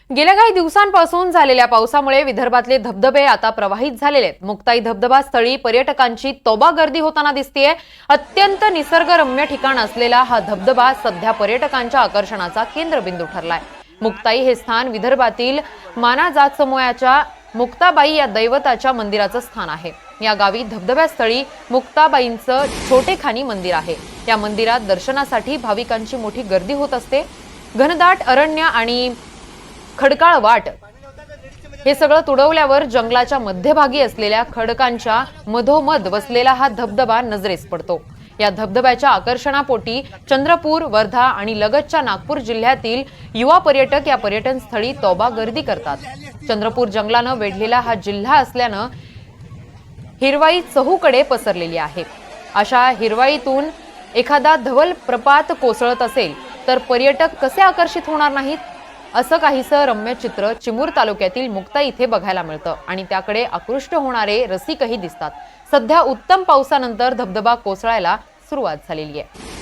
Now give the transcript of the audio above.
गेल्या काही दिवसांपासून झालेल्या पावसामुळे विदर्भातले धबधबे आता प्रवाहित झालेले आहेत। मुक्ताई धबधबा स्थळी पर्यटकांची तोबा गर्दी होताना दिसतेय। अत्यंत निसर्गरम्य ठिकाण असलेला हा धबधबा सध्या पर्यटकांच्या आकर्षणाचा केंद्रबिंदू ठरलाय। मुक्ताई हे स्थान विदर्भातील माना जात समूहाच्या मुक्ताबाई या दैवताच्या मंदिराचं स्थान आहे। या गावी धबधब्यास्थळी मुक्ताबाईंचं छोटेखानी मंदिर आहे। या मंदिरात दर्शनासाठी भाविकांची मोठी गर्दी होत असते। घनदाट अरण्य आणि खडकाळ वाट हे सगळं तुडवल्यावर जंगलाच्या मध्यभागी असलेल्या खडकांच्या मधोमध वसलेला हा धबधबा नजरेस पडतो। या धबधब्याच्या आकर्षणापोटी चंद्रपूर, वर्धा आणि लगतच्या नागपूर जिल्ह्यातील युवा पर्यटक या पर्यटन स्थळी तोबा गर्दी करतात। चंद्रपूर जंगलानं वेढलेला हा जिल्हा असल्यानं हिरवाई चहूकडे पसरलेली आहे। अशा हिरवाईतून एखादा धवल प्रपात कोसळत असेल तर पर्यटक कसे आकर्षित होणार नाहीत? असं काहीसं रम्य चित्र चिमूर तालुक्यातील मुक्ताई इथे बघायला मिळतं आणि त्याकडे आकृष्ट होणारे रसिकही दिसतात। सध्या उत्तम पावसानंतर धबधबा कोसळायला सुरुवात झालेली आहे।